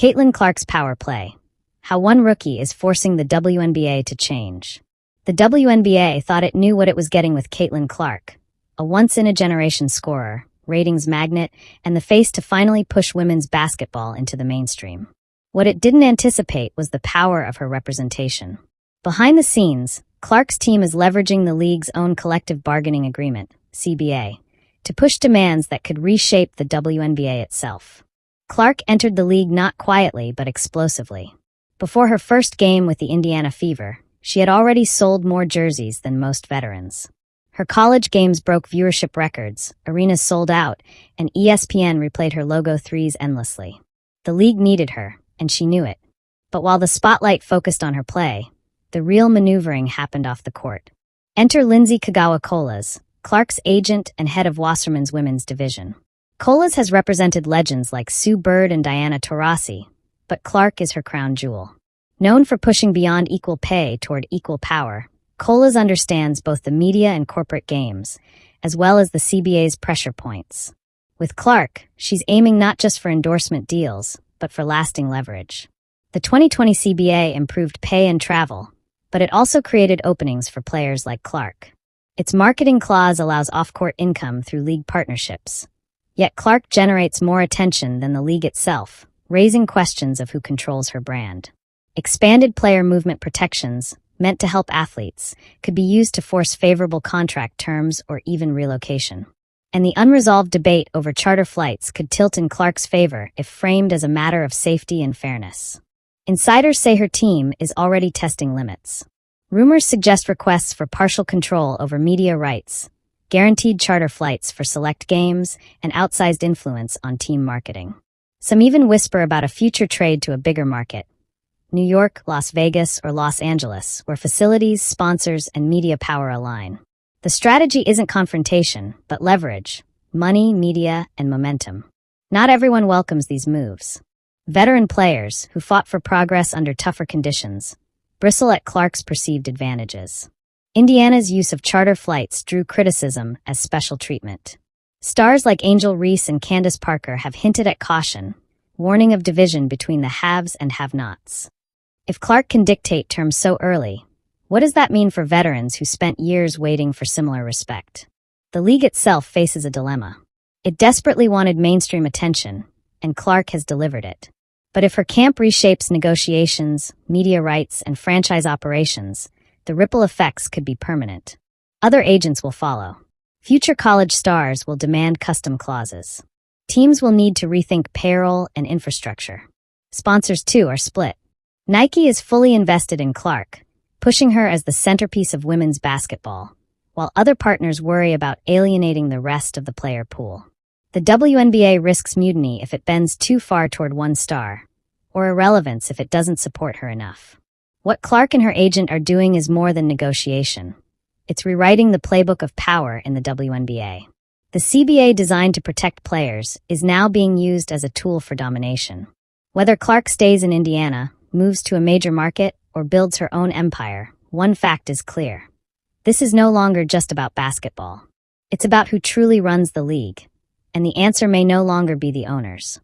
Caitlin Clark's power play. How one rookie is forcing the WNBA to change. The WNBA thought it knew what it was getting with Caitlin Clark, a once-in-a-generation scorer, ratings magnet, and the face to finally push women's basketball into the mainstream. What it didn't anticipate was the power of her representation. Behind the scenes, Clark's team is leveraging the league's own collective bargaining agreement, CBA, to push demands that could reshape the WNBA itself. Clark entered the league not quietly but explosively. Before her first game with the Indiana Fever, she had already sold more jerseys than most veterans. Her college games broke viewership records, arenas sold out, and ESPN replayed her logo threes endlessly. The league needed her, and she knew it. But while the spotlight focused on her play, the real maneuvering happened off the court. Enter Lindsay Kagawa-Colas, Clark's agent and head of Wasserman's women's division. Colas has represented legends like Sue Bird and Diana Taurasi, but Clark is her crown jewel. Known for pushing beyond equal pay toward equal power, Colas understands both the media and corporate games, as well as the CBA's pressure points. With Clark, she's aiming not just for endorsement deals, but for lasting leverage. The 2020 CBA improved pay and travel, but it also created openings for players like Clark. Its marketing clause allows off-court income through league partnerships. Yet Clark generates more attention than the league itself, raising questions of who controls her brand. Expanded player movement protections, meant to help athletes, could be used to force favorable contract terms or even relocation. And the unresolved debate over charter flights could tilt in Clark's favor if framed as a matter of safety and fairness. Insiders say her team is already testing limits. Rumors suggest requests for partial control over media rights, guaranteed charter flights for select games, and outsized influence on team marketing. Some even whisper about a future trade to a bigger market, New York, Las Vegas, or Los Angeles, where facilities, sponsors, and media power align. The strategy isn't confrontation, but leverage, money, media, and momentum. Not everyone welcomes these moves. Veteran players, who fought for progress under tougher conditions, bristle at Clark's perceived advantages. Indiana's use of charter flights drew criticism as special treatment. Stars like Angel Reese and Candace Parker have hinted at caution, warning of division between the haves and have-nots. If Clark can dictate terms so early, what does that mean for veterans who spent years waiting for similar respect? The league itself faces a dilemma. It desperately wanted mainstream attention, and Clark has delivered it. But if her camp reshapes negotiations, media rights, and franchise operations, the ripple effects could be permanent. Other agents will follow. Future college stars will demand custom clauses. Teams will need to rethink payroll and infrastructure. Sponsors, too, are split. Nike is fully invested in Clark, pushing her as the centerpiece of women's basketball, while other partners worry about alienating the rest of the player pool. The WNBA risks mutiny if it bends too far toward one star, or irrelevance if it doesn't support her enough. What Clark and her agent are doing is more than negotiation. It's rewriting the playbook of power in the WNBA. The CBA, designed to protect players, is now being used as a tool for domination. Whether Clark stays in Indiana, moves to a major market, or builds her own empire, one fact is clear. This is no longer just about basketball. It's about who truly runs the league, and the answer may no longer be the owners.